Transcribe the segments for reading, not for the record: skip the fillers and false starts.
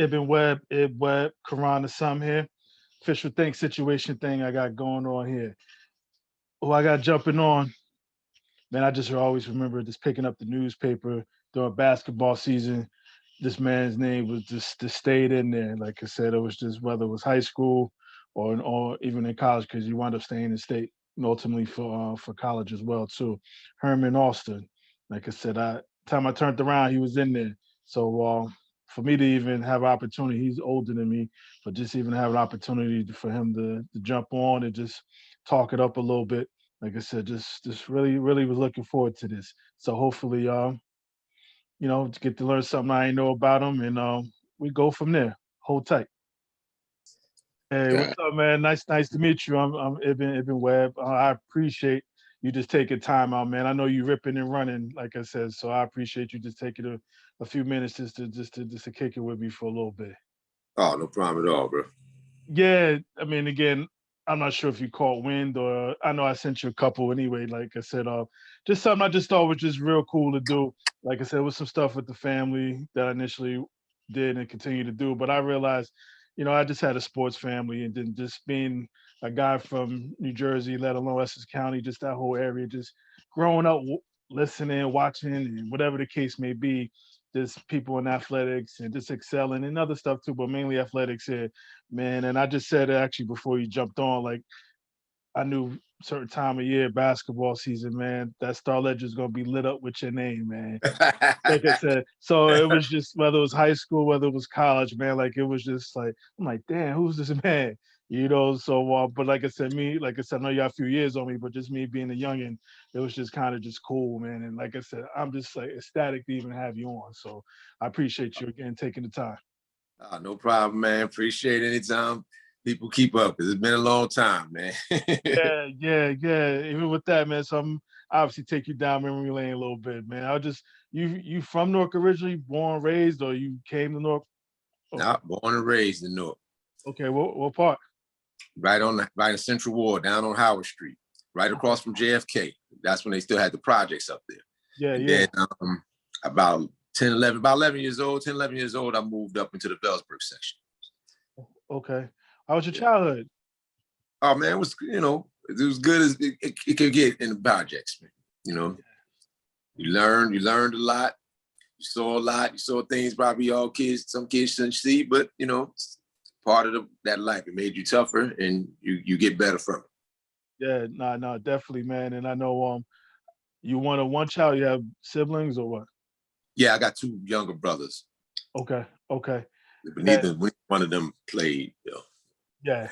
Ibn Webb, Quran Assam here. Official thing, situation thing I got going on here. Oh, I got jumping on. Man, I just always remember just picking up the newspaper during basketball season. This man's name was just stayed in there. Like I said, it was just whether it was high school or even in college, because you wound up staying in state and ultimately for college as well too. Herman Alston. Like I said, time I turned around, he was in there. So for me to even have an opportunity, he's older than me, but just even have an opportunity for him to jump on and just talk it up a little bit. Like I said, just really was looking forward to this. So hopefully, to get to learn something I ain't know about him, and we go from there. Hold tight. Hey, what's God. up, man? Nice to meet you. I'm Ibn Webb. I appreciate you just taking time out, man. I know you ripping and running, like I said, so I appreciate you just taking a few minutes just to kick it with me for a little bit. Oh, no problem at all, bro. Yeah, I mean, again, I'm not sure if you caught wind or I know I sent you a couple anyway. Like I said, just something I just thought was just real cool to do. Like I said, with some stuff with the family that I initially did and continue to do. But I realized, I just had a sports family, and then just being a guy from New Jersey, let alone Essex County, just that whole area, just growing up, listening, watching, and whatever the case may be, just people in athletics and just excelling and other stuff too, but mainly athletics here, man. And I just said it actually before you jumped on, like I knew certain time of year, basketball season, man, that Star Ledger's gonna be lit up with your name, man. Like I said, so it was just whether it was high school, whether it was college, man. Like it was just like I'm like, damn, who's this man? So but like I said, I know you got a few years on me, but just me being a youngin, it was just kind of just cool, man. And like I said, I'm just like ecstatic to even have you on. So I appreciate you again taking the time. No problem, man. Appreciate it anytime people keep up, because it's been a long time, man. Yeah. Even with that, man. So I'm obviously take you down memory lane a little bit, man. I'll just you from Newark originally, born, raised, or you came to Newark? Oh, Now, born and raised in Newark, okay. What part? right in Central Ward, down on Howard Street, right across from JFK. That's when they still had the projects up there. Yeah, And yeah. then about 11 years old, 10, 11 years old, I moved up into the Bellsburg section. Okay. How was your Yeah. childhood? Oh man, it was good as it could get in the projects, man. You know, you learned a lot, you saw a lot, you saw things probably some kids shouldn't see, but it's part of that life. It made you tougher, and you get better from it. Yeah, no, definitely, man. And I know you wanted one child, you have siblings or what? Yeah, I got two younger brothers, Okay. but Yeah, neither one of them played. yeah. Yeah.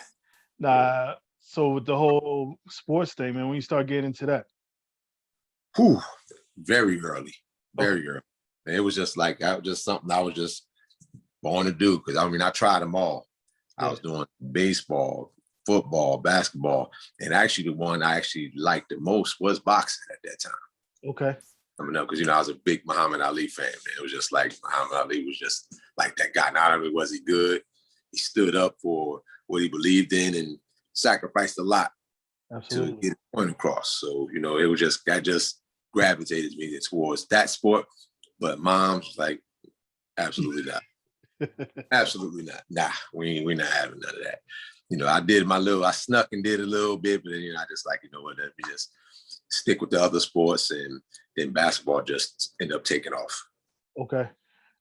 Nah, so with the whole sports thing, man, when you start getting into that. Whew, very early, Okay. very early. And it was just like that was just something I was just born to do, because I tried them all. I Yeah. was doing baseball, football, basketball, and actually the one I actually liked the most was boxing at that time. Okay. Coming up, because I was a big Muhammad Ali fan, man. It was just like Muhammad Ali was just like that guy. Not only was he good, he stood up for what he believed in and sacrificed a lot to Absolutely. get a point across. So, it was just that just gravitated me towards that sport. But mom's was like, absolutely not. Absolutely not. Nah, we not having none of that. I snuck and did a little bit, but then, I just like, what, let me just stick with the other sports, and then basketball just ended up taking off. Okay.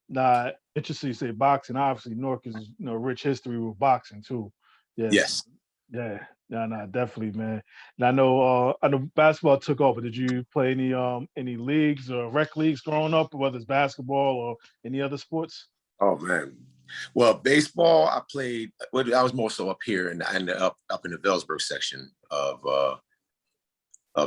Nah, interesting you say boxing. Obviously, Newark is rich history with boxing too. Yes. Yes. Yeah. No, definitely, man. And I know basketball took off, but did you play any leagues or rec leagues growing up, whether it's basketball or any other sports? Oh man. Well, baseball, I played. Well, I was more so up here up in the Velsburg section of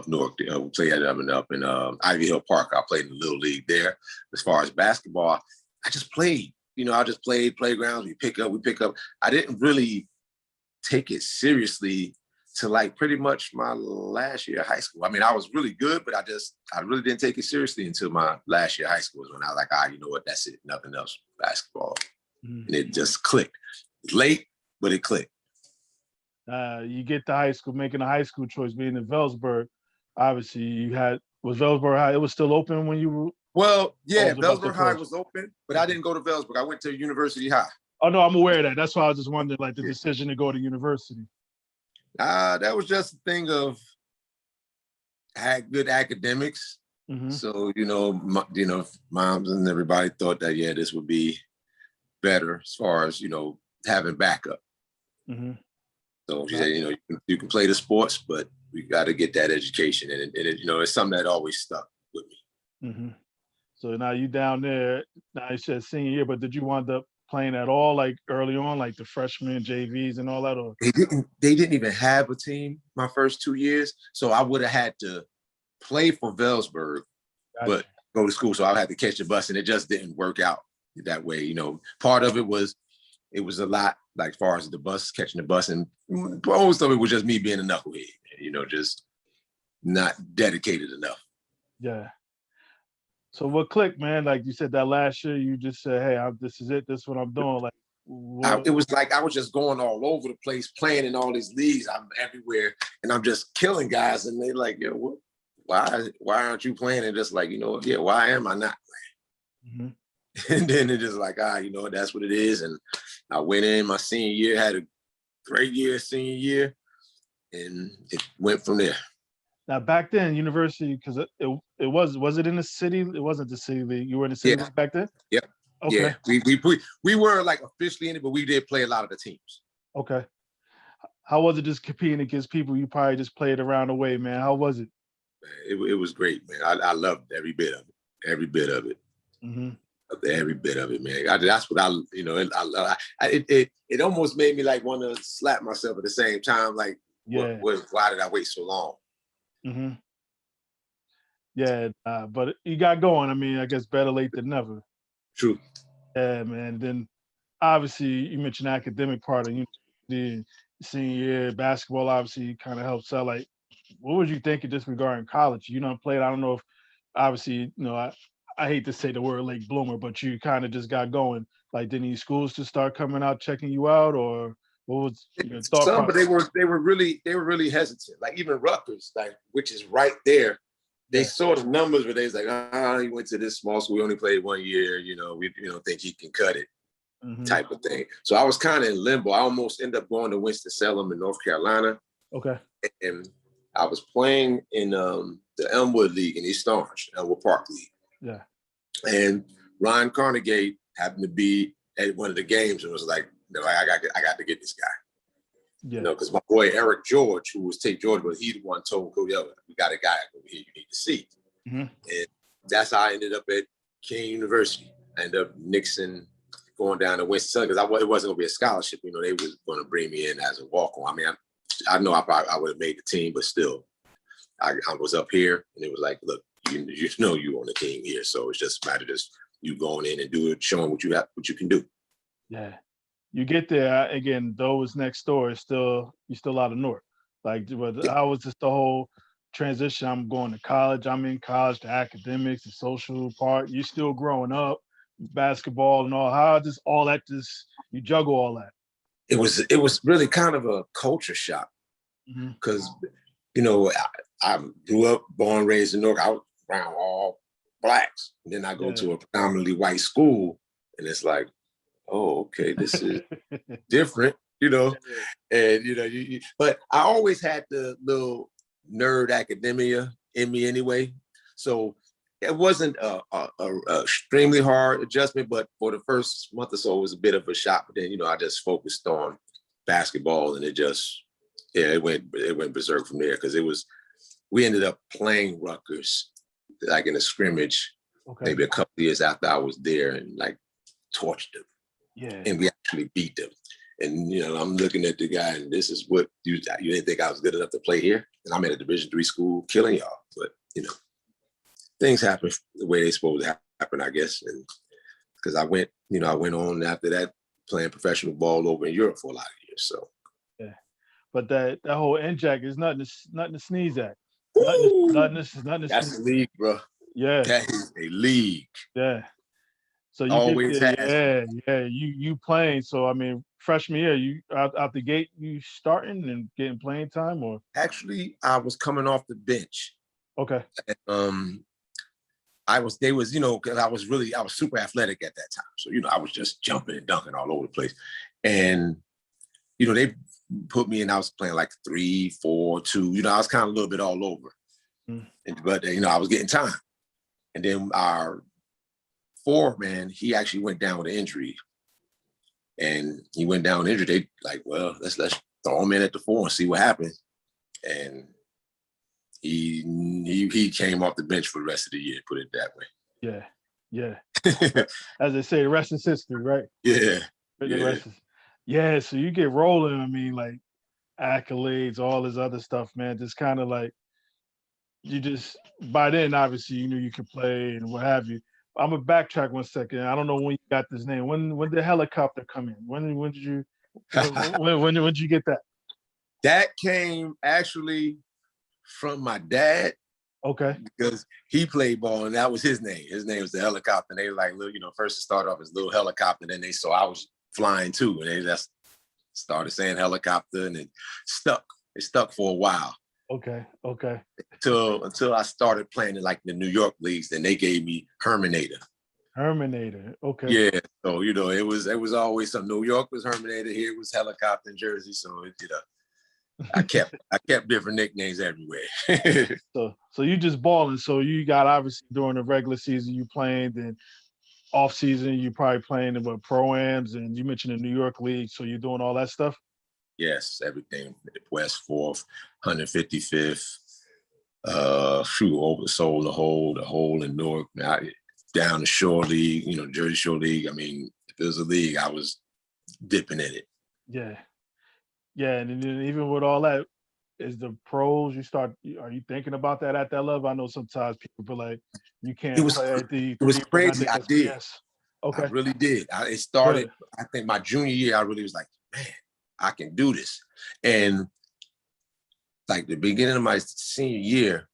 Newark. We played up in Ivy Hill Park. I played in the little league there. As far as basketball, I just played. I just played playgrounds. We pick up. I didn't really take it seriously to like pretty much my last year of high school. I was really good, but I really didn't take it seriously until my last year of high school was when I was like, you know what, that's it, nothing else, basketball. Mhm. And it just clicked. It's late, but it clicked. You get to high school, making a high school choice, being in Velsburg. Obviously, was Velsburg High. It was still open when you were. Well, Or yeah, was it about to Velsburg High close? was open, but I didn't go to Velsburg. I went to University High. Oh no, I'm aware of that. That's why I was just wondering, like the decision to go to university. That was just a thing of had good academics. Mm-hmm. So, moms and everybody thought that, this would be better as far as, having backup. Mm-hmm. So she said, you can play the sports, but we got to get that education. And it's something that always stuck with me. Mm-hmm. So now you down there, now you said senior year, but did you wind up playing at all, like early on, like the freshmen, JVs and all that? Or They didn't even have a team my first 2 years. So I would have had to play for Wellsburg, but go to school. So I had to catch the bus, and it just didn't work out that way. Part of it was a lot, like as far as the bus, catching the bus, and most of it was just me being a knucklehead, just not dedicated enough. Yeah. So what clicked, man? Like you said that last year, you just said, "Hey, this is it. This is what I'm doing." Like, it was like I was just going all over the place, playing in all these leagues. I'm everywhere, and I'm just killing guys. And they like, "Yo, why aren't you playing?" And just like, why am I not playing? Mm-hmm. And then it's just like, that's what it is. And I went in my senior year, had a great year, senior year, and it went from there. Now back then, university, because it was it in the city? It wasn't the city league. You were in the city league back then? Yep. Okay. Yeah. We were like officially in it, but we did play a lot of the teams. Okay. How was it just competing against people you probably just played around the way, man? How was it? It was great, man. I loved every bit of it. Every bit of it. Mm-hmm. Every bit of it, man. That's what it almost made me like want to slap myself at the same time. Like, why did I wait so long? Mm-hmm. Yeah, but you got going. I mean, I guess better late than never. True. Yeah, man. Then obviously you mentioned academic part of the senior year basketball. Obviously, kind of helps out. Like, what was you thinking just regarding college? You know, played. I don't know if obviously, I hate to say the word late bloomer, but you kind of just got going. Like, did any schools just start coming out checking you out, or what was your thought process? But they were really hesitant. Like even Rutgers, which is right there. They saw the numbers, but they was like, he went to this small school. We only played 1 year. We don't think he can cut it, type of thing. So I was kind of in limbo. I almost ended up going to Winston-Salem in North Carolina. Okay. And I was playing in the Elmwood League in East Orange, Elmwood Park League. Yeah. And Ryan Carnegie happened to be at one of the games and was like, "No, I got to get this guy." Yeah. Because my boy Eric George, who was Tate George, but he the one told Cody, "We got a guy over here you need to see." Mm-hmm. And that's how I ended up at King University. I ended up nixing going down to Winston because it wasn't going to be a scholarship. They was going to bring me in as a walk-on. I mean, I know I would have made the team, but still, I was up here, and it was like, look, you on the team here, so it's just a matter of just you going in and do it, showing what you can do. Yeah. You get there again. Those next door is you're still out of North. Like, but I was just the whole transition. I'm going to college. I'm in college. The academics, the social part. You're still growing up, basketball and all. How just all that? Just you juggle all that. It was really kind of a culture shock because I grew up, born, raised in North. I was around all blacks, and then I go to a predominantly white school, and it's like, oh, okay, this is different, and but I always had the little nerd academia in me anyway. So it wasn't a extremely hard adjustment, but for the first month or so, it was a bit of a shock. But then, I just focused on basketball, and it went berserk from there because we ended up playing Rutgers like in a scrimmage, maybe a couple of years after I was there, and like torched them. Yeah. And we actually beat them. And, I'm looking at the guy, and this is what you didn't think I was good enough to play here. And I'm at a Division III school killing y'all. But, things happen the way they're supposed to happen, I guess. And because I went on after that playing professional ball over in Europe for a lot of years. So, yeah. But that whole NJAC is nothing to sneeze at. Nothing to That's a league, bro. Yeah. That is a league. Yeah. So you always has. You playing. So I mean, freshman year, you out the gate, you starting and getting playing time, or actually, I was coming off the bench. Okay. they was, because I was super athletic at that time. So, I was just jumping and dunking all over the place. And, they put me in, I was playing like 3, 4, 2, I was kind of a little bit all over. But, I was getting time. And then our 4 man, he actually went down with an injury. And he went down injured. They like, well, let's throw him in at the 4 and see what happens. And he came off the bench for the rest of the year, put it that way. Yeah. As they say, the rest is history, right? Yeah. Yeah. So you get rolling. I mean, like accolades, all this other stuff, man. Just kind of like you just by then, obviously, you knew you could play and what have you. I'm gonna backtrack 1 second. I don't know when you got this name. When did the helicopter come in? When did you when did you get that? That came actually from my dad. Okay. Because he played ball and that was his name. His name was the helicopter. And they were like, first it started off as little helicopter. And then they saw I was flying too. And they just started saying helicopter and it stuck. It stuck for a while. Okay. Until I started playing in like the New York leagues, then they gave me Hermanator. Okay. Yeah. So, it was always some New York was Hermanator, here it was helicopter in Jersey. So I kept different nicknames everywhere. So you just balling. So you got obviously during the regular season you playing, then off season you probably playing in what pro-ams, and you mentioned the New York League. So you're doing all that stuff? Yes, everything. West 4th, 155th, over the Soul, the whole in Newark, down the Shore League, Jersey Shore League. I mean, if it was a league, I was dipping in it. Yeah, and then even with all that, is the pros, are you thinking about that at that level? I know sometimes people feel like you can't play at the. It was crazy. I did. Yes. Okay. I really did. It started, I think my junior year, I really was like, man, I can do this. And like the beginning of my senior year,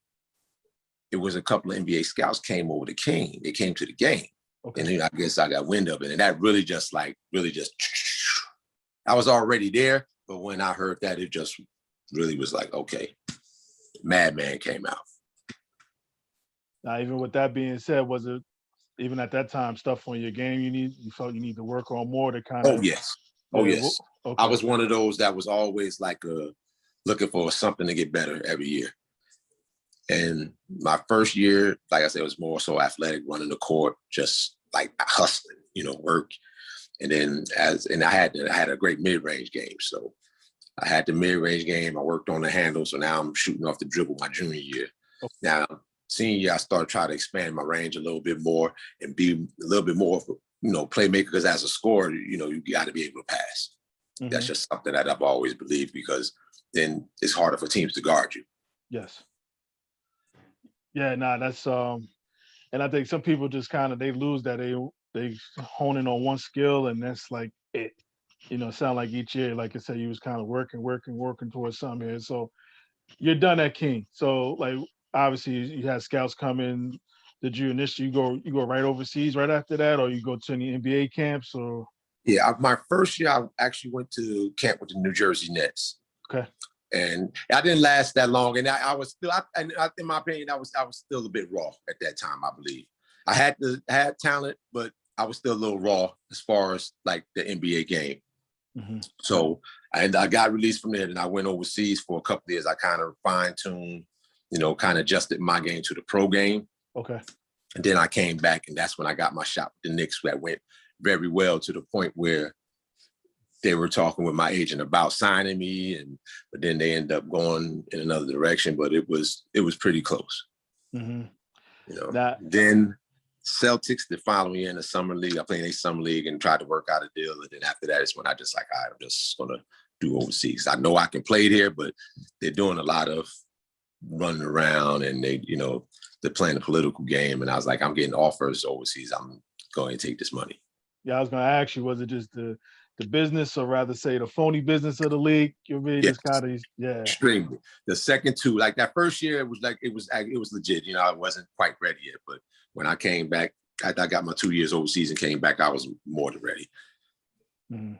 it was a couple of NBA scouts came over to King. They came to the game. Okay. And I guess I got wind of it. And that really just, I was already there. But when I heard that, it just really was like, okay, Madman came out. Now, even with that being said, was it even at that time stuff on your game you felt you need to work on more to kind of? Oh yes. Okay. I was one of those that was always like looking for something to get better every year. And my first year, like I said, was more so athletic, running the court, just like hustling, work. And then I had a great mid-range game. So I had the mid-range game. I worked on the handle. So now I'm shooting off the dribble my junior year. Okay. Now, senior year, I started trying to expand my range a little bit more and be a little bit more of a, playmaker, because as a scorer, you got to be able to pass. Mm-hmm. That's just something that I've always believed, because then it's harder for teams to guard you. Yes. Yeah, that's and I think some people just kind of, they lose that. They hone in on one skill, and that's like it. Sound like each year, like I said, you was kind of working towards something here. So you're done at King. So like obviously you had scouts come in. Did you initially you go right overseas right after that, or you go to any NBA camps? Or yeah, my first year I actually went to camp with the New Jersey Nets. Okay. And I didn't last that long, and I was still, in my opinion, I was still a bit raw at that time. I believe I had talent, but I was still a little raw as far as like the NBA game. Mm-hmm. So I got released from there, and I went overseas for a couple of years. I kind of fine-tuned, kind of adjusted my game to the pro game. Okay. And then I came back, and that's when I got my shot with the Knicks. That went very well, to the point where they were talking with my agent about signing me, but then they ended up going in another direction. But it was pretty close. Mm-hmm. Then Celtics, the following year in the summer league, I played in a summer league and tried to work out a deal. And then after that is when I just like, I'm just gonna do overseas. I know I can play here, but they're doing a lot of running around, and they're playing a political game. And I was like, I'm getting offers overseas. I'm going to take this money. Yeah, I was going to ask you, was it just the business, or rather say the phony business of the league? You really just kind of, extremely. The second two, like that first year, it was legit. I wasn't quite ready yet, but when I came back, I got my 2 years overseas and came back, I was more than ready. Mm-hmm.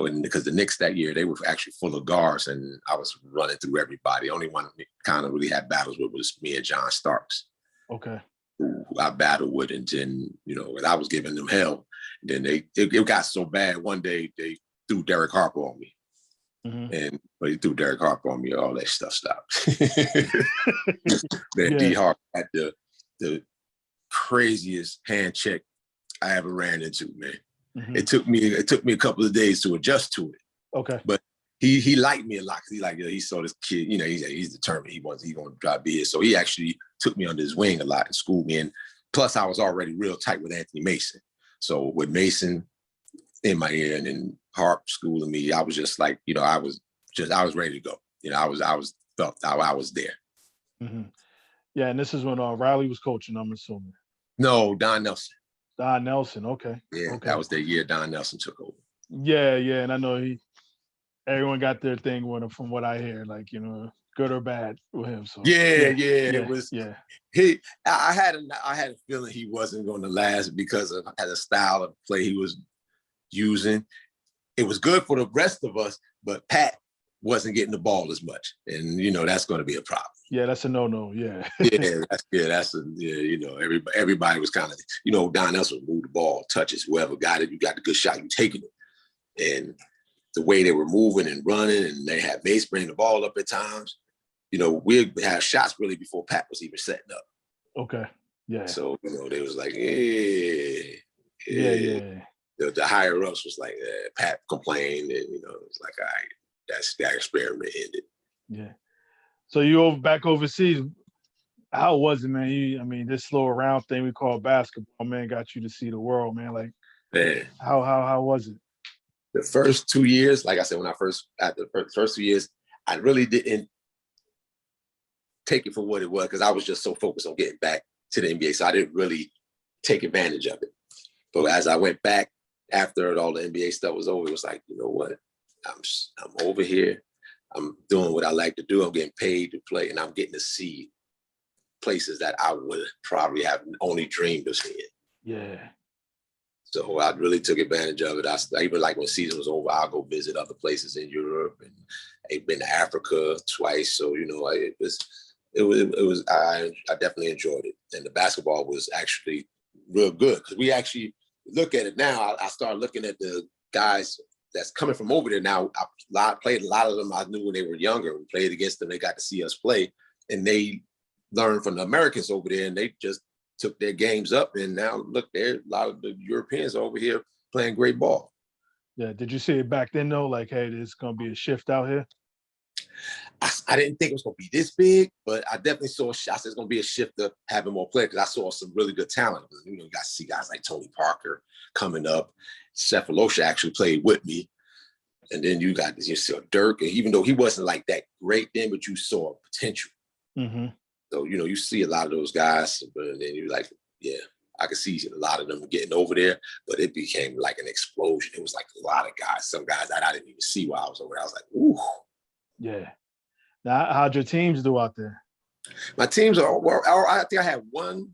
And because the Knicks that year, they were actually full of guards, and I was running through everybody. The only one kind of really had battles with was me and John Starks. Okay. who I battled with, and then, and I was giving them hell. And then it got so bad. One day they threw Derek Harper on me. And but he threw Derek Harper on me, all that stuff stopped. Man, D Harper had the craziest hand check I ever ran into, man. It took me a couple of days to adjust to it. Okay. But he liked me a lot, because he saw this kid, he's determined he's going to try to be here. So he actually took me under his wing a lot and schooled me. And plus I was already real tight with Anthony Mason. So with Mason in my ear and then Harp schooling me, I was just like, I was ready to go. I was there. Yeah, and this is when Riley was coaching, I'm assuming. No, Don Nelson. Don Nelson, okay. Yeah, okay. That was the year Don Nelson took over. Yeah, and I know everyone got their thing with him, from what I hear, like, good or bad with him. So it was. I had a feeling he wasn't going to last because of the style of play he was using. It was good for the rest of us, but Pat wasn't getting the ball as much, and that's going to be a problem. Yeah, that's a no. Yeah. Everybody was kind of, Don Nelson would move the ball, touches, whoever got it, you got the good shot, you taking it, and the way they were moving and running, and they had Mace bring the ball up at times. We had shots really before Pat was even setting up. Okay. Yeah. So they was like, The higher ups was like, Pat complained, and it was like, all right, that experiment ended. Yeah. So you back overseas. How was it, man? This little round thing we call basketball, man, got you to see the world, man. Like, man, how was it? The first 2 years, like I said, after the first 2 years, I really didn't take it for what it was, because I was just so focused on getting back to the NBA. So I didn't really take advantage of it. But as I went back after all the NBA stuff was over, it was like, you know what? I'm over here. I'm doing what I like to do. I'm getting paid to play, and I'm getting to see places that I would probably have only dreamed of seeing. Yeah. So I really took advantage of it. I even, like, when season was over, I'll go visit other places in Europe, and I've been to Africa twice. So I definitely enjoyed it, and the basketball was actually real good, because we actually look at it now. I started looking at the guys that's coming from over there now. I played a lot of them. I knew when they were younger. We played against them. They got to see us play, and they learned from the Americans over there, and they just took their games up. And now look, there a lot of the Europeans over here playing great ball. Yeah. Did you see it back then though? Like, hey, there's gonna be a shift out here. I didn't think it was gonna be this big, but I definitely saw. I said it's gonna be a shift of having more players, because I saw some really good talent. You got to see guys like Tony Parker coming up. Cephalosha actually played with me. And then you saw Dirk, and even though he wasn't like that great then, but you saw potential. So, you see a lot of those guys, but then you're like, yeah, I could see a lot of them getting over there, but it became like an explosion. It was like a lot of guys, some guys that I didn't even see while I was over there. I was like, ooh. Yeah. Now, how'd your teams do out there? My teams I think I had one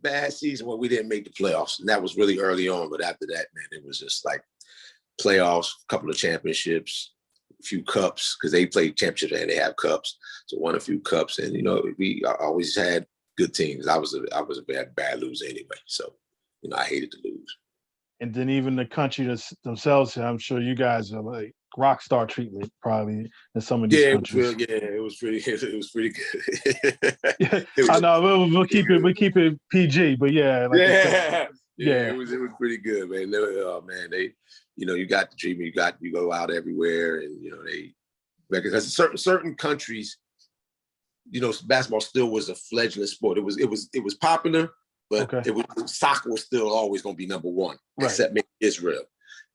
bad season where we didn't make the playoffs, and that was really early on. But after that, man, it was just like playoffs, a couple of championships, a few cups, because they played championships and they have cups. So won a few cups, and we always had good teams. I was a bad loser anyway, so I hated to lose. And then even the country themselves, I'm sure you guys are like rock star treatment probably in some of these countries. It was pretty good. I know we'll keep it PG, but yeah. It was pretty good, man. You got the treatment. You go out everywhere, and because certain countries, basketball still was a fledgling sport. It was popular, but soccer was still always going to be number one, except maybe Israel.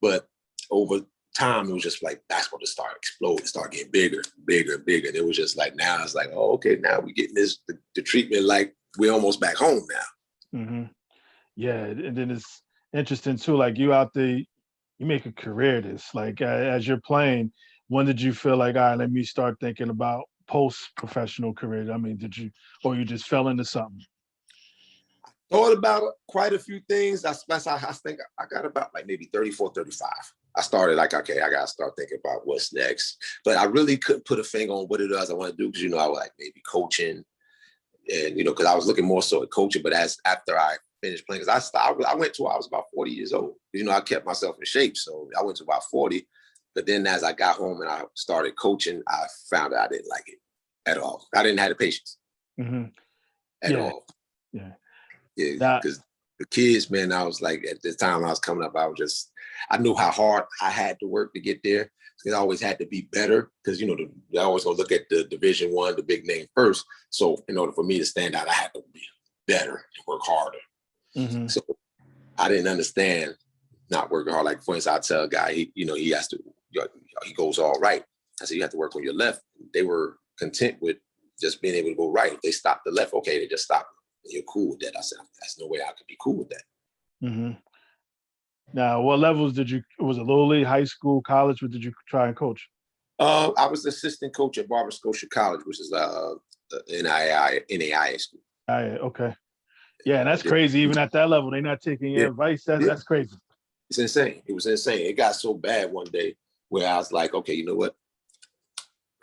But over time, it was just like basketball just started exploding, started getting bigger, bigger, bigger. And it was just like, now it's like, oh, okay, now we're getting the treatment like we're almost back home now. Yeah, and then it's interesting too, like you out there, you make a career of this. Like as you're playing, when did you feel like, all right, let me start thinking about post-professional career? Did you, or you just fell into something? Thought about quite a few things. I think I got about like maybe 34, 35. I started like, okay, I got to start thinking about what's next. But I really couldn't put a finger on what it was I want to do, because, I was like maybe coaching. And, because I was looking more so at coaching, but after I finished playing, because I went to, I was about 40 years old. I kept myself in shape. So I went to about 40. But then as I got home and I started coaching, I found out I didn't like it at all. I didn't have the patience at all. Yeah. Yeah, because the kids, man, I was like, at the time I was coming up, I knew how hard I had to work to get there. It always had to be better because, they always gonna look at the Division I, the big name first. So in order for me to stand out, I had to be better and work harder. Mm-hmm. So I didn't understand not working hard. Like, for instance, I tell a guy, he has to, he goes all right. I said, you have to work on your left. They were content with just being able to go right. If they stopped the left, okay, they just stopped. And you're cool with that. I said, that's no way I could be cool with that. Mm-hmm. Now, what levels was it little league, high school, college? What did you try and coach? I was the assistant coach at Barber Scotia College, which is NAIA school. Okay. Yeah, and that's crazy. Even at that level, they're not taking your advice. That's crazy. It's insane. It was insane. It got so bad one day where I was like, okay, you know what?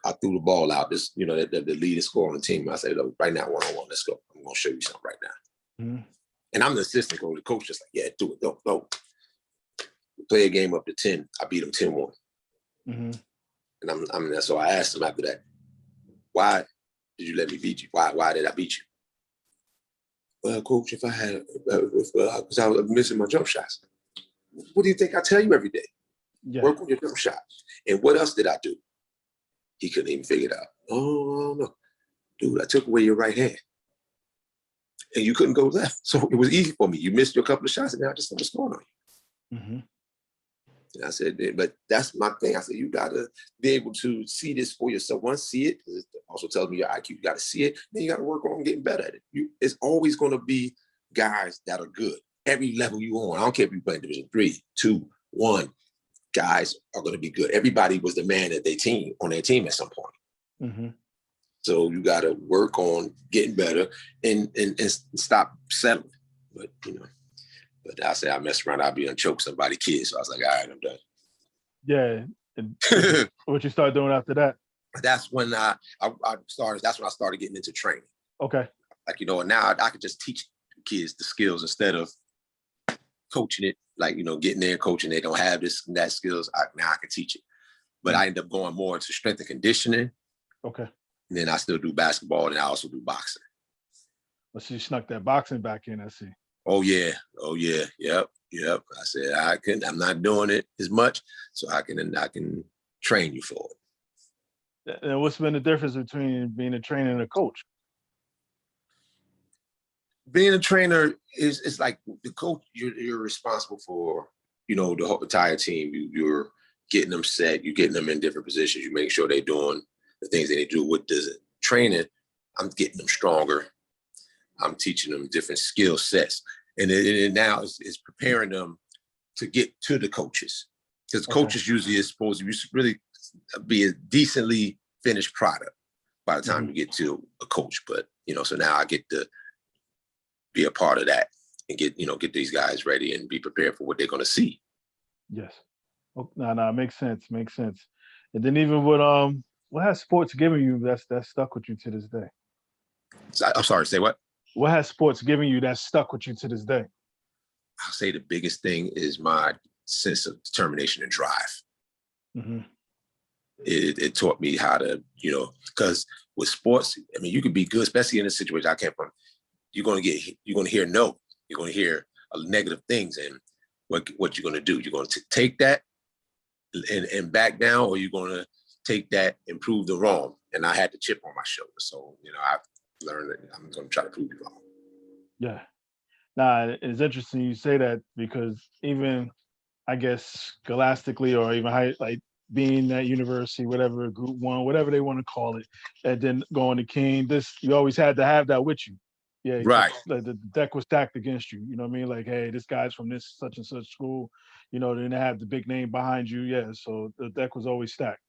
I threw the ball out. This, the leading scorer on the team. I said, look, right now, one-on-one, let's go. I'm going to show you something right now. Mm-hmm. And I'm the assistant coach. The coach just like, yeah, do it. Go. We play a game up to 10. I beat him 10-1. Mm-hmm. And so I asked him after that, why did you let me beat you? Why did I beat you? Well, coach, because I was missing my jump shots. What do you think I tell you every day? Yeah. Work on your jump shot. And what else did I do? He couldn't even figure it out. Oh, no. Dude, I took away your right hand. And you couldn't go left. So it was easy for me. You missed your couple of shots, and then I just started scoring on you. Mm-hmm. And I said, but that's my thing. I said, you got to be able to see this for yourself. Once see it, because it also tells me your IQ. You got to see it. Then you got to work on getting better at it. It's always going to be guys that are good. Every level you on. I don't care if you play Division 3, 2, 1. Guys are going to be good. Everybody was the man at on their team at some point. Mm-hmm. So you got to work on getting better and stop settling. But I said I messed around, I'd be gonna choke somebody's kid. So I was like, all right, I'm done. Yeah. And what you start doing after that? That's when I started. That's when I started getting into training. Okay. Like and now I could just teach kids the skills instead of coaching it. Like getting there and coaching. They don't have this and that skills. Now I can teach it. But I end up going more into strength and conditioning. Okay. And then I still do basketball, and I also do boxing. Well, so you snuck that boxing back in, I see. Oh yeah. Yep. I said I'm not doing it as much, so I can train you for it. And what's been the difference between being a trainer and a coach? Being a trainer is like the coach. You're responsible for the whole entire team. You're getting them set. You're getting them in different positions. You make sure they're doing the things that they do. With the training, I'm getting them stronger. I'm teaching them different skill sets. And it now is preparing them to get to the coaches. Because coaches usually is supposed to really be a decently finished product by the time you get to a coach. But, so now I get to be a part of that and get these guys ready and be prepared for what they're going to see. Yes. Oh, no, makes sense. And then even with, what has sports given you that's stuck with you to this day? I'm sorry, say what? What has sports given you that's stuck with you to this day? I'll say the biggest thing is my sense of determination and drive. Mm-hmm. It taught me how to, because with sports, I mean, you could be good, especially in a situation I came from. You're going to hear no. You're going to hear negative things. And what you're going to do, you're going to take that and back down, or you're going to take that and prove the wrong. And I had the chip on my shoulder. So, I've learned that I'm going to try to prove you wrong. Yeah. Nah, it's interesting you say that because even, I guess, scholastically or even like being at university, whatever, Group 1, whatever they want to call it, and then going to King, you always had to have that with you. Yeah, right. Like the deck was stacked against you. You know what I mean? Like, hey, this guy's from this such and such school. Then they have the big name behind you. Yeah, so the deck was always stacked.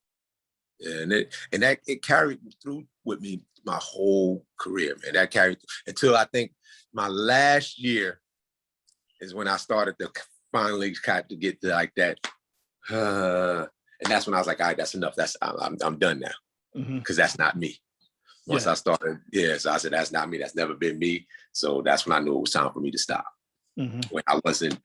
Yeah, and it carried through with me my whole career, man. That carried until I think my last year is when I started to finally kind of get to like that, and that's when I was like, all right, that's enough. I'm done now, because that's not me. Once I started, so I said, that's not me. That's never been me. So that's when I knew it was time for me to stop. When I wasn't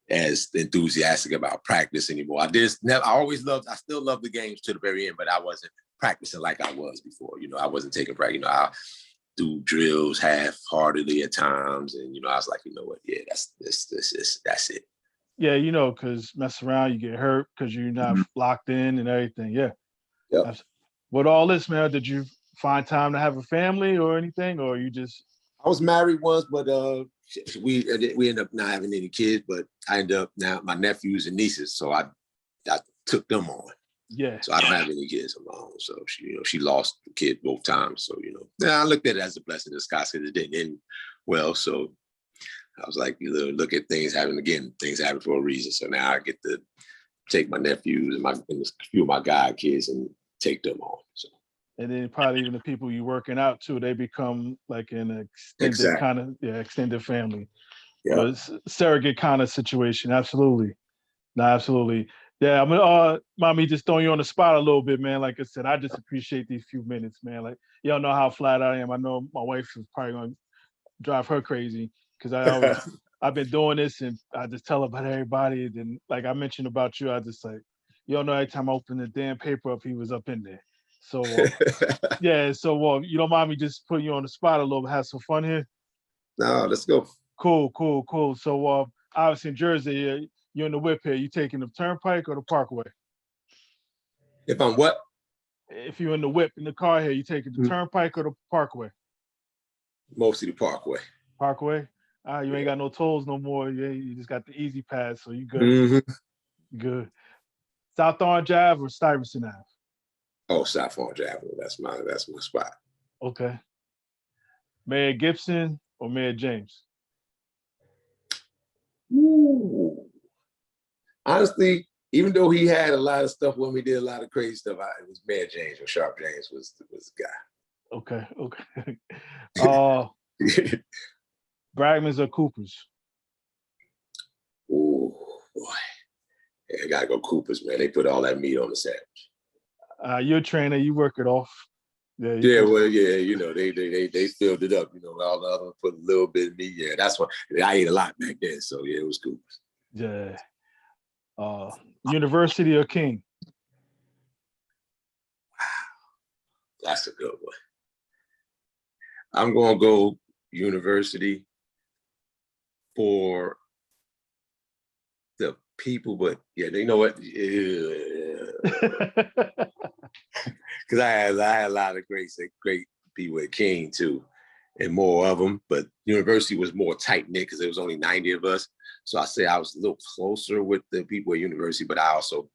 as enthusiastic about practice anymore. I still love the games to the very end, but I wasn't practicing like I was before. I wasn't taking practice. I do drills half-heartedly at times. And, I was like, you know what? Yeah, that's it. Yeah, because mess around, you get hurt because you're not locked in and everything. Yeah. Yep. With all this, man, did you find time to have a family or anything, or you just? I was married once, but we ended up not having any kids. But I ended up now my nephews and nieces, so I took them on. Yeah. So I don't have any kids of my own. So she lost the kid both times. So I looked at it as a blessing in disguise because it didn't end well. So I was like, look at things happen again. Things happen for a reason. So now I get to take my nephews and a few of my god kids and take them on. So. And then probably even the people you working out too, they become like an extended kind of extended family. Yeah. Surrogate kind of situation. Absolutely. No, absolutely. Yeah, I'm gonna mommy just throwing you on the spot a little bit, man. Like I said, I just appreciate these few minutes, man. Like y'all know how flat I am. I know my wife is probably gonna drive her crazy because I've been doing this and I just tell about everybody. And like I mentioned about you, I just like, y'all know every time I open the damn paper up, he was up in there. So you don't mind me just putting you on the spot a little bit, have some fun here? No, let's go. Cool. So obviously in Jersey, you're in the whip here. You taking the turnpike or the parkway? If I'm what? If you're in the whip in the car here, you taking the turnpike or the parkway? Mostly the parkway. Parkway? You ain't got no tolls no more. You just got the easy pass, so you good. Mm-hmm. Good. South Orange Ave or Stuyvesant Ave? Oh, South Orange Avenue. That's my spot. Okay. Mayor Gibson or Mayor James? Ooh. Honestly, even though he had a lot of stuff when we did a lot of crazy stuff, it was Mayor James or Sharp James was the guy. Okay. Bragman's or Cooper's? Oh boy. Yeah, I gotta go Cooper's, man. They put all that meat on the sandwich. You're a trainer, you work it off. They filled it up, all the other put a little bit of meat. Yeah, that's what I ate a lot back then. So yeah, it was Cooper's. Yeah. University or King? Wow. That's a good one. I'm gonna go University for the people, but yeah, you know what? Because I had a lot of great people at King too, and more of them. But University was more tight knit because there was only 90 of us. So I say I was a little closer with the people at University, but I also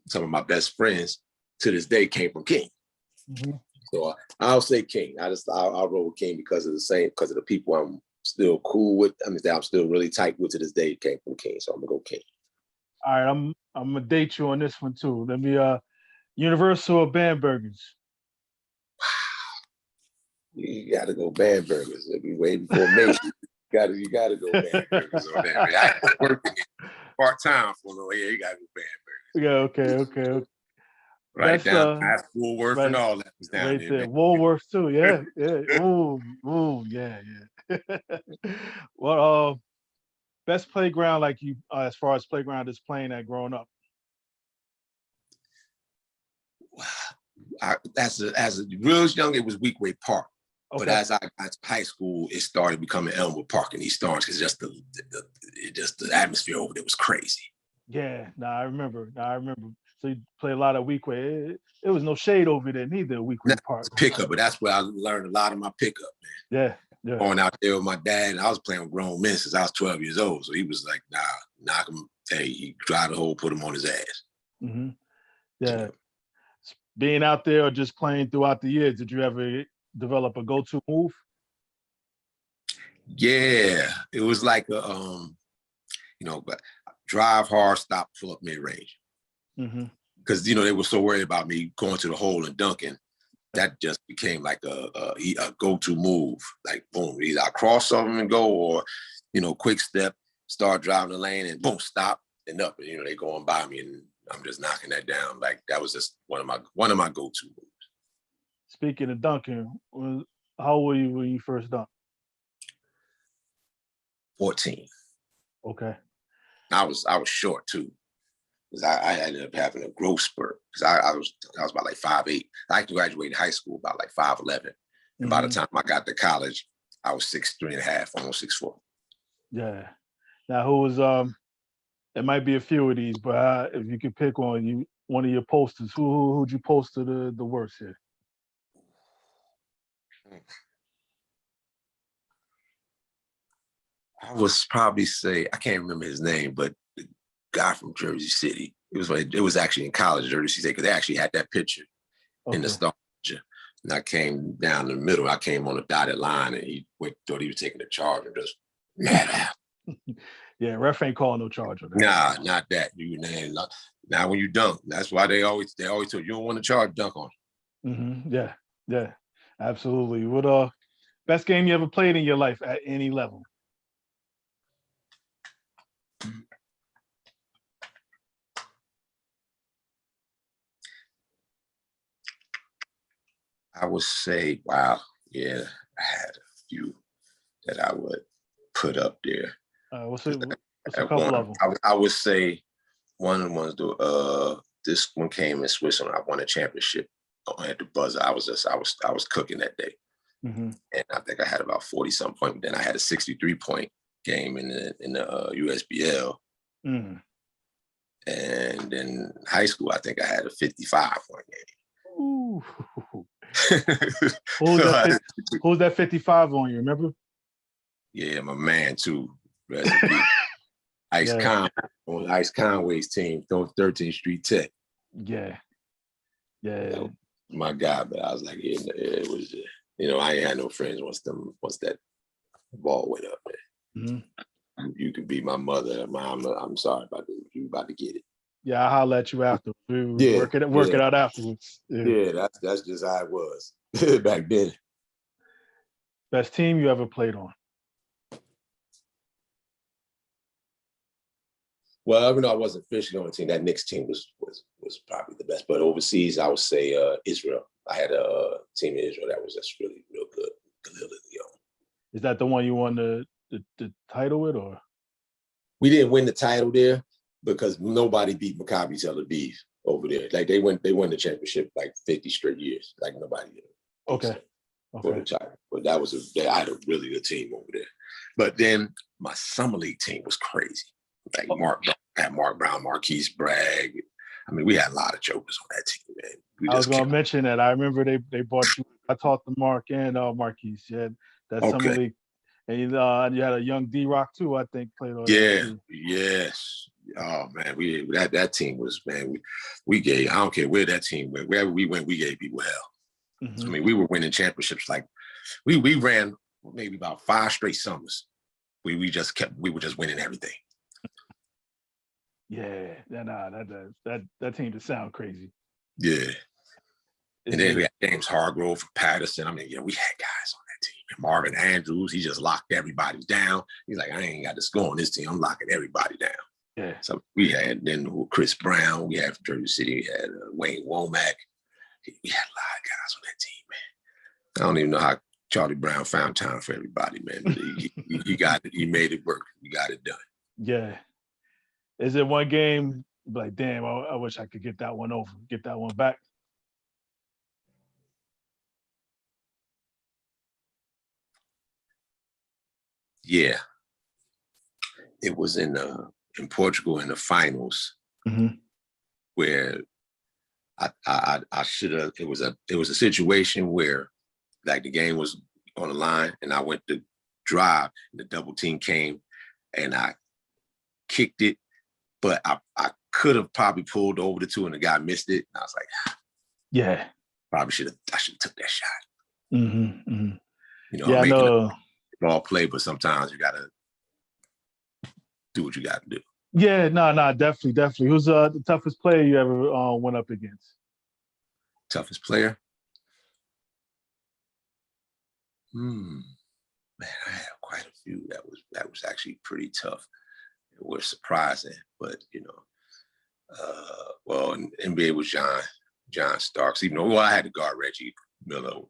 some of my best friends to this day came from King. Mm-hmm. So I'll say King. I'll roll with King because of the people I'm still cool with. I mean, that I'm still really tight with to this day came from King. So I'm gonna go King. All right, I'm gonna date you on this one too. Let me Universal or Bambergers? You gotta go Bambergers. It'll be way before me. You gotta go Bambergers on that. I was working part-time for a little. Yeah, you gotta go Bambergers. Yeah, okay. Right down past Woolworth and all that was down right there. Woolworth too, yeah. Ooh, yeah. Well, best playground like you as far as playground is playing at growing up? As a real young, it was Weekway Park. Okay. But as I got to high school, it started becoming Elmwood Park in East Orange because just the atmosphere over there was crazy. Yeah, I remember. So you play a lot of Weekway. It was no shade over there neither, Weekway Park. Pickup, but that's where I learned a lot of my pickup, man. Yeah. Going out there with my dad, and I was playing with grown men since I was 12 years old. So he was like, nah, knock him. Hey, he drive the hole, put him on his ass. Mm-hmm. Yeah. Being out there or just playing throughout the years, did you ever develop a go-to move? Yeah, it was like drive hard, stop, pull up mid-range. Because they were so worried about me going to the hole and dunking, that just became like a go-to move. Like boom, either I cross something and go, or quick step, start driving the lane and boom, stop and up. And they going by me and I'm just knocking that down. Like that was just one of my go-to moves. Speaking of dunking, how old were you when you first dunked? 14. Okay. I was short too, because I ended up having a growth spurt because I was about like 5'8". I graduated high school about like 5'11", and by the time I got to college, I was 6'3.5", almost 6'4". Yeah. Now, who was it might be a few of these, but if you could pick one of your posters, who'd you poster the worst here? I would probably say, I can't remember his name, but the guy from Jersey City. It was actually in college, Jersey City, because they actually had that picture in the nostalgia. And I came down the middle. I came on a dotted line, and he thought he was taking the charge and just Yeah, ref ain't calling no charge on that. Nah, not that. Now when you dunk, that's why they always tell you don't want to charge, dunk on. Yeah, absolutely. What best game you ever played in your life at any level? I would say, wow, yeah, I had a few that I would put up there. What's a couple of them? I would say one of the ones. This one came in Switzerland. I won a championship at the buzzer. I was cooking that day, and I think I had about 40-something points. Then I had a 63-point game in the USBL, and in high school, I think I had a 55-point game. Ooh. Who's that 55 on you? Remember? Yeah, my man too. Ice Conway on Ice Conway's team, 13th Street Tech. Yeah. My guy, but I was like, yeah, it was. I ain't had no friends once that ball went up there. You could be my mother, Mom. I'm sorry about this. You about to get it. Yeah, I'll holler at you after. Work it out afterwards. Yeah, that's just how it was back then. Best team you ever played on? Well, even though I wasn't officially on the team, that Knicks team was probably the best. But overseas, I would say Israel. I had a team in Israel that was just really real good. Is that the one you won the title with, or? We didn't win the title there because nobody beat Maccabi Tel Aviv over there. Like they won the championship like 50 straight years. Like nobody did. Okay. For the title. But I had a really good team over there. But then my summer league team was crazy. Like Mark Brown, Marquise Bragg. I mean, we had a lot of jokers on that team, man. I was going to mention that. I remember they bought you. I talked to Mark and Marquise. Yeah, that summer league. And you had a young D-Rock too, I think, played on that team. Yes. Oh man, that team was, man. We gave. I don't care where that team went. Wherever we went, we gave people hell. I mean, we were winning championships. Like we ran maybe about 5 straight summers. We were just winning everything. Yeah, that team just sound crazy. Yeah. And then we had James Hargrove, Patterson. I mean, we had guys on that team. And Marvin Andrews, he just locked everybody down. He's like, I ain't got to score on this team. I'm locking everybody down. Yeah. So we had then Chris Brown. We had from Jersey City. We had Wayne Womack. We had a lot of guys on that team, man. I don't even know how Charlie Brown found time for everybody, man. But he got it. He made it work. We got it done. Yeah. Is it one game like, damn, I wish I could get that one over, get that one back? Yeah. It was in Portugal in the finals where I should have. It was a situation where like the game was on the line and I went to drive and the double team came and I kicked it, but I could have probably pulled over the 2 and the guy missed it. And I was like, yeah, I should have took that shot. I know. Ball play, but sometimes you gotta do what you gotta do. Yeah, no, definitely. Who's the toughest player you ever went up against? Toughest player? Man, I had quite a few that was actually pretty tough. It was surprising, but well, in NBA was John Starks. Even though I had to guard Reggie Miller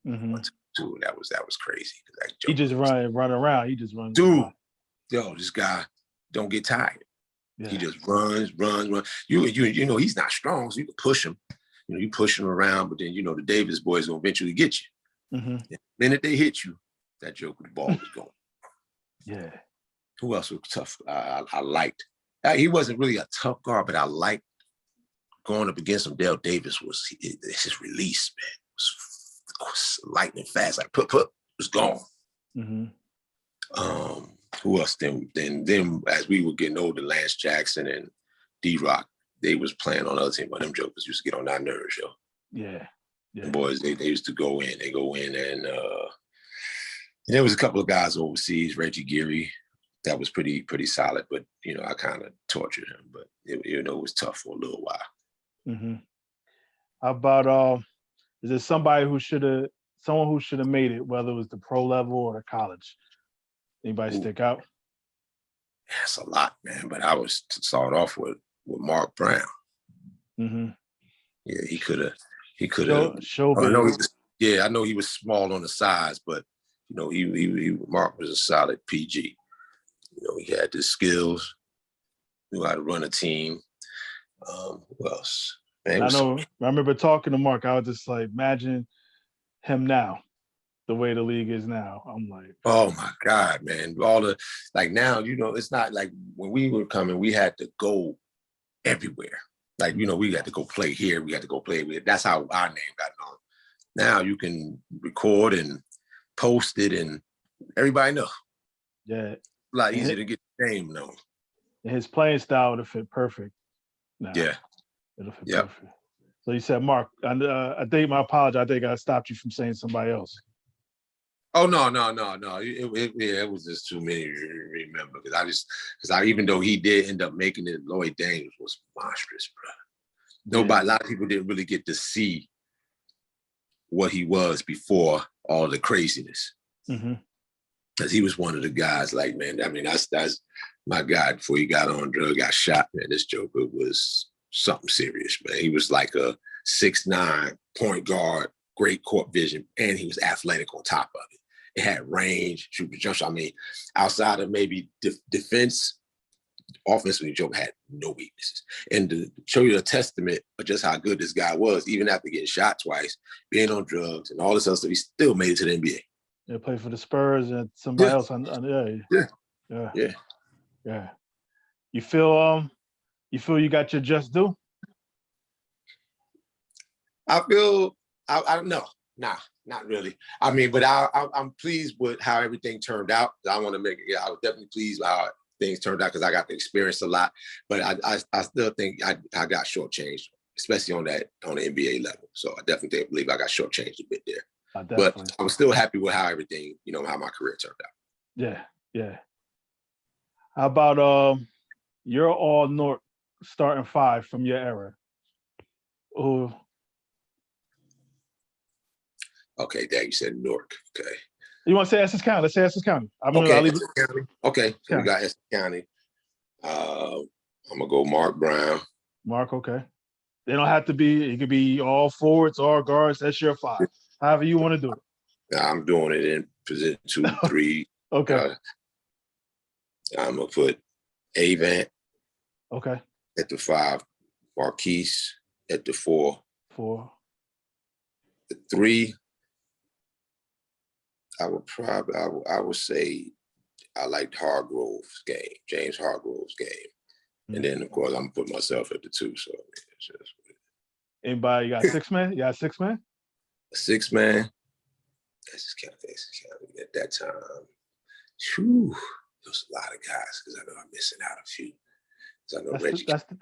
Mm-hmm. too. That was crazy. That He just run around. He just runs. Dude, yo, this guy don't get tired. Yeah. He just runs. You know, he's not strong, so you can push him. You know, you push him around, but then you know the Davis boys gonna eventually get you. Mm-hmm. The minute they hit you, that joke with the ball was gone. Yeah. Who else was tough? I liked. He wasn't really a tough guard, but I liked going up against him. Dale Davis was his release, man. It was lightning fast. Like put was gone. Mm-hmm. Who else? Then as we were getting older, Lance Jackson and D-Rock, they was playing on the other team, but them jokers used to get on our nerves, yo. Yeah. The boys, they used to go in. They go in and there was a couple of guys overseas, Reggie Geary, that was pretty solid, but you know, I kind of tortured him, but it was tough for a little while. Mm-hmm. How about is there someone who should have made it, whether it was the pro level or the college? Anybody stick out? That's a lot, man. But I was to start off with Mark Brown. Mm-hmm. Yeah, he could have. I know he was small on the size, but you know, Mark was a solid PG. You know, he had the skills, knew how to run a team. Who else? Man, I remember talking to Mark. I was just like, imagine him now, the way the league is now. I'm like, oh my God, man. Now, you know, it's not like when we were coming, we had to go everywhere. Like, you know, we had to go play here. We had to go play with. That's how our name got known. Now you can record and post it and everybody know. Yeah. It's a lot easier to get the name known. His playing style would have fit perfect. Now. Yeah. It'll fit perfect. So you said, Mark, I think my apology. I think I stopped you from saying somebody else. Oh, no. It was just too many to remember. Because even though he did end up making it, Lloyd Daniels was monstrous, bro. A lot of people didn't really get to see what he was before all the craziness. Mm-hmm. Because he was one of the guys, like, man, I mean, that's my guy before he got on drug, got shot, man. This Joker was something serious, man. He was like a 6'9" point guard, great court vision, and he was athletic on top of it. It had range, shoot the jump shot. I mean, outside of maybe defense, offensively, Joker had no weaknesses. And to show you a testament of just how good this guy was, even after getting shot twice, being on drugs and all this other stuff, he still made it to the NBA. Yeah, played for the Spurs and somebody else. Yeah. You feel you got your just due? I feel I don't know. Nah, not really. I mean, but I'm pleased with how everything turned out. I want to make it. Yeah, I was definitely pleased with how things turned out because I got to experience a lot. But I still think I got shortchanged, especially on the NBA level. So I definitely believe I got shortchanged a bit there. But I was still happy with how everything, you know, how my career turned out. Yeah. How about your all North starting five from your era? Ooh. Okay, Dad, you said Newark. Okay. You want to say Essex County? Let's say Essex County. Essex County. Okay, so we got Essex County. I'm gonna go Mark Brown. Mark, okay. They don't have to be. It could be all forwards, all guards. That's your five. However you want to do it. Nah, I'm doing it in position 2, 3. Okay. I'm gonna put Avant. Okay. At the 5, Marquise at the 4. 4. The 3. I would say I liked Hargrove's game, James Hargrove's game. Mm-hmm. And then, of course, I'm going to put myself at the 2. So, it's just... Anybody, you got 6 man? You got 6 man? 6 man? Essex County at that time. Whew, there was a lot of guys because I know I'm missing out a few. I know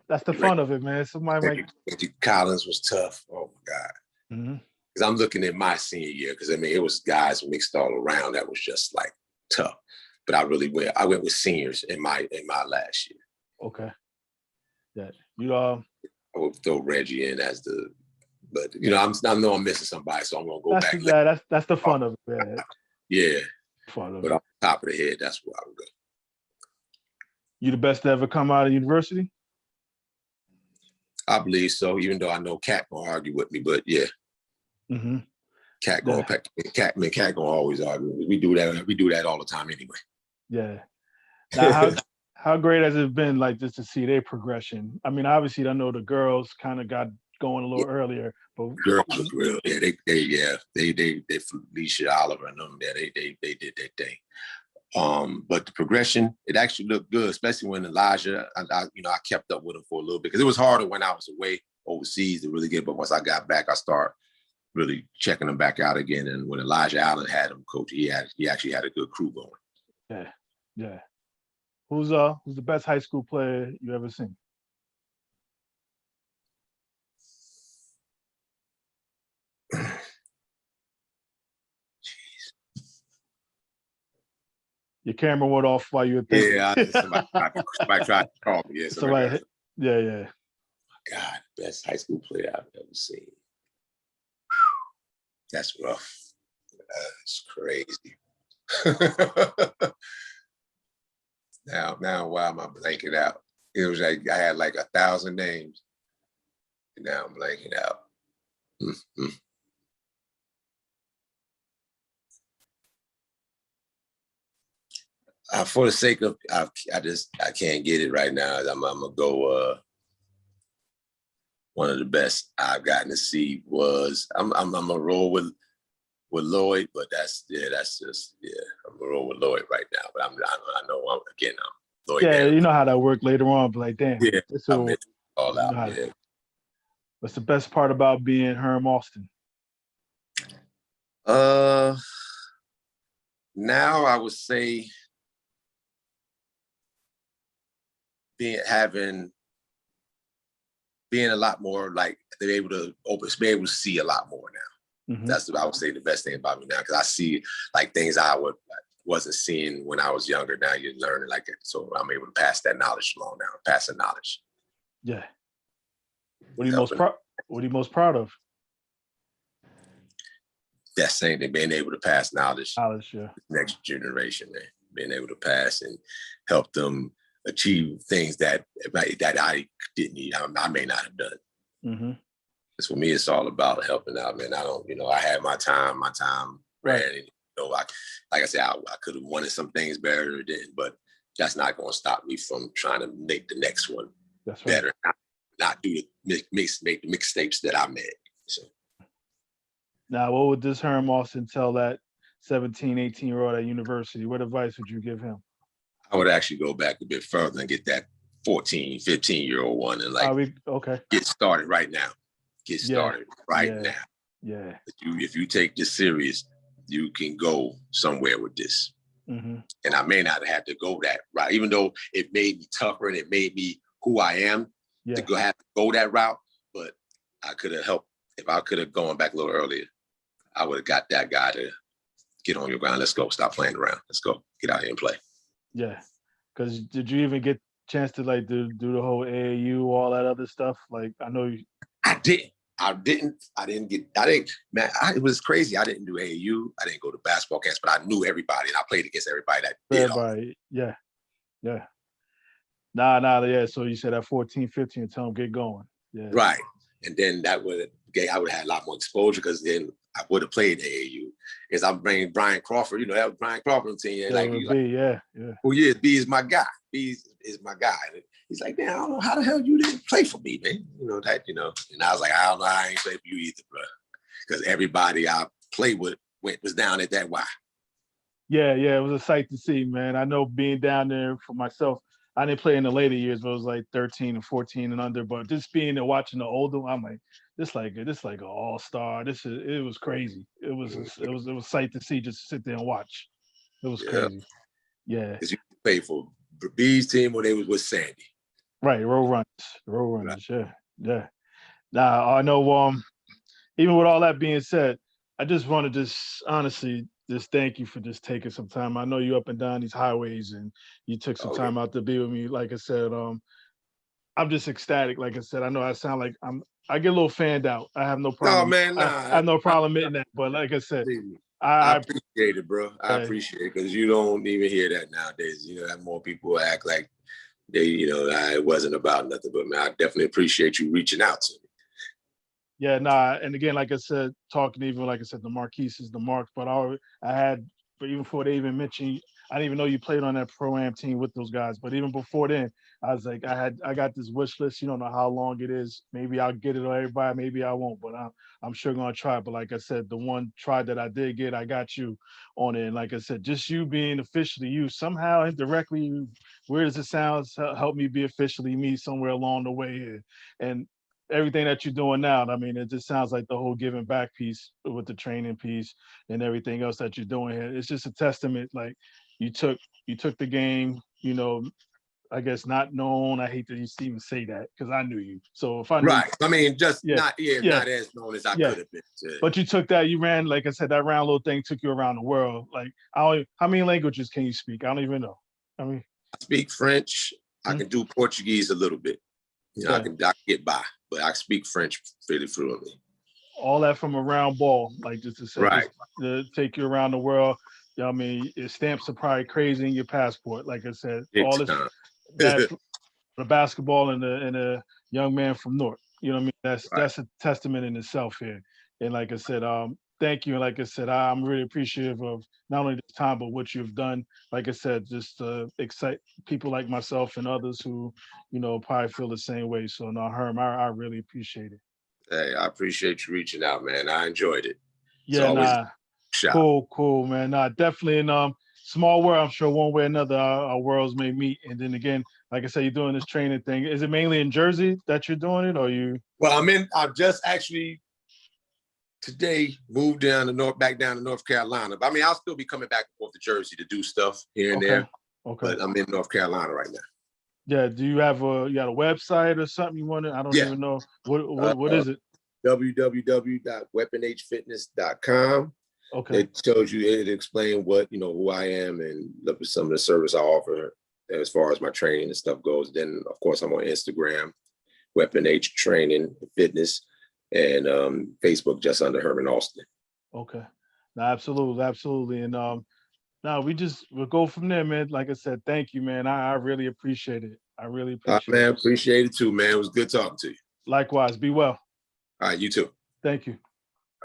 that's the fun of it, man. Somebody Reggie Collins was tough. Oh, my God. Mm-hmm. Because I'm looking at my senior year, because I mean it was guys mixed all around that was just like tough. But I went with seniors in my last year. Okay. Yeah. I would throw Reggie in as but you know, I know I'm missing somebody, so I'm gonna go back. Yeah, that's the fun of it, man. Yeah. Fun of but it. On top of the head, that's where I would go. You the best to ever come out of university? I believe so, even though I know Cat will argue with me, but yeah. Mm-hmm. Cat Yeah. going cat gonna always argue. We do that all the time anyway. Yeah. Now, how great has it been like just to see their progression? I mean, obviously, I know the girls kind of got going a little earlier, but Girls look real. Yeah, they Felicia, Oliver, and them. Yeah, they did their thing. But the progression, it actually looked good, especially when Elijah, I kept up with him for a little bit because it was harder when I was away overseas to really get. But once I got back, I started really checking them back out again. And when Elijah Allen had him coach, he actually had a good crew going. yeah, yeah. Who's the best high school player you ever seen? Your camera went off while you were thinking. Yeah, somebody tried to call me. Yeah, yeah. God, best high school player I've ever seen. That's rough. That's crazy. Now, why am I blanking out? It was like I had like 1,000 names, and now I'm blanking out. Mm-hmm. For the sake of, I can't get it right now. I'm gonna go. One of the best I've gotten to see was I'm gonna roll with Lloyd, but that's just I'm gonna roll with Lloyd right now. But I know I'm Lloyd. Yeah, Down. you know how that worked later on, but like, damn, Yeah, this I meant all out. Yeah. What's the best part about being Herm Alston? Now I would say being a lot more like they're able to be able to see a lot more now. Mm-hmm. That's what I would say the best thing about me now, because I see like things I wasn't seeing when I was younger. Now you're learning like it, so I'm able to pass that knowledge along now. Pass the knowledge. Yeah. What are you most proud of? That same thing, being able to pass knowledge. Knowledge, yeah. Next generation, man. Being able to pass and help them achieve things that I didn't, I may not have done. Mm-hmm. Because for me, it's all about helping out, man. I don't, I had my time right. ran. And, like I said, I could have wanted some things better or didn't, but that's not going to stop me from trying to make the next one better. Not do make the mixtapes that I made. So. Now, what would this Herm Alston tell that 17, 18-year-old at university? What advice would you give him? I would actually go back a bit further and get that 14, 15-year-old one and get started right now. Get started now. Yeah. If you take this serious, you can go somewhere with this. Mm-hmm. And I may not have to go that route, even though it made me tougher and it made me who I am to go that route. But I could have helped. If I could have gone back a little earlier, I would have got that guy to get on your ground. Let's go. Stop playing around. Let's go. Get out here and play. Yeah. Because did you even get a chance to like do the whole AAU, all that other stuff? Like, I know you. I didn't. Man, it was crazy. I didn't do AAU. I didn't go to basketball camps, but I knew everybody and I played against everybody that did all that. Yeah. Yeah. So you said at 14, 15, and tell them get going. Yeah. Right. And then I would have had a lot more exposure because then I would have played AAU. Because I'm bringing Brian Crawford, that was Brian Crawford's team. Yeah. Oh yeah, B is my guy. B is my guy. And he's like, man, I don't know how the hell you didn't play for me, man. And I was like, I don't know, I ain't play for you either, bro. Because everybody I played with was down at that Y. Yeah, it was a sight to see, man. I know being down there for myself, I didn't play in the later years, but it was like 13 and 14 and under. But just being there watching the older one, I'm like, this like an all-star. It was crazy. It was a sight to see, just sit there and watch. It was crazy. Yeah. Because you played for B's team when they was with Sandy. Right, roll runners. Right. Yeah. Now I know. Even with all that being said, I just want to honestly thank you for just taking some time. I know you up and down these highways and you took some time out to be with me. Like I said, I'm just ecstatic. Like I said, I know I sound like I get a little fanned out. I have no problem. Oh man, nah, I have no problem admitting that. But like I said, I appreciate it, bro. I appreciate it because you don't even hear that nowadays. Have more people act like they, it wasn't about nothing. But man, I definitely appreciate you reaching out to me. Yeah, nah, and again, like I said, talking even like I said, the Marquise is the marks, but I had, but even before they even mentioned, I didn't even know you played on that pro am team with those guys. But even before then, I was like, I got this wish list. You don't know how long it is. Maybe I'll get it on everybody. Maybe I won't, but I'm sure gonna try. But like I said, the one try that I did get, I got you on it. And like I said, just you being officially you somehow indirectly, weird as it sounds, help me be officially me somewhere along the way here. And everything that you're doing now. I mean, it just sounds like the whole giving back piece with the training piece and everything else that you're doing here. It's just a testament. Like you took the game, I guess not known. I hate to even say that because I knew you. So if I knew, Right. I mean, just yeah, yeah, not as known as I yeah. could have been. But you took that, you ran, like I said, that round little thing took you around the world. Like, how many languages can you speak? I don't even know. I mean, I speak French. I hmm can do Portuguese a little bit. I okay. can get by, but I speak French fairly fluently. All that from a round ball, like just to say, Right. just to take you around the world. I mean, your stamps are probably crazy in your passport. Like I said, Big all this time. that the basketball and a young man from North. You know what I mean? Right. That's a testament in itself here. And like I said, thank you. And like I said, I'm really appreciative of not only this time but what you've done. Like I said, just excite people like myself and others who, probably feel the same way. So no, Herm, I really appreciate it. Hey, I appreciate you reaching out, man. I enjoyed it. It's Yeah, always a nah, shot. cool, man. Nah, definitely in small world. I'm sure one way or another our worlds may meet. And then again, like I said, you're doing this training thing. Is it mainly in Jersey that you're doing it, or you? Well, I've just actually today moved back down to North Carolina. But I mean, I'll still be coming back and forth to Jersey to do stuff here and Okay, there. okay. But I'm in North Carolina right now. Yeah. Do you have you got a website or something you want to? I don't Yeah. even know what Uh, is it? www.weaponhfitness.com. Okay, It shows you, it explains what, who I am and some of the service I offer as far as my training and stuff goes. Then, of course, I'm on Instagram, Weapon H Training Fitness, and Facebook just under Herman Alston. okay. No, absolutely. And no, we'll go from there, man. Like I said, thank you, man. I really appreciate it. I really appreciate Man, it. appreciate it too, man. It was good talking to you. Likewise. Be well. All right, you too. Thank you.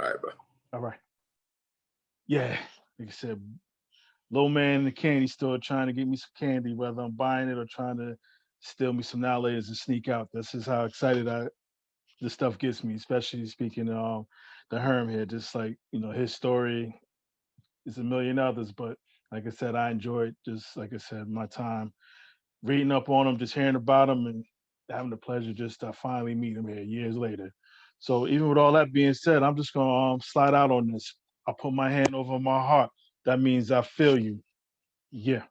All right, bro. All right. Yeah. Like I said, low man in the candy store trying to get me some candy, whether I'm buying it or trying to steal me some nowadays and sneak out. This is how excited this stuff gets me, especially speaking of the Herm here. Just like, his story is a million others, but like I said, I enjoyed just like I said, my time reading up on him, just hearing about him and having the pleasure just to finally meet him here years later. So even with all that being said, I'm just gonna slide out on this. I'll put my hand over my heart. That means I feel you. Yeah.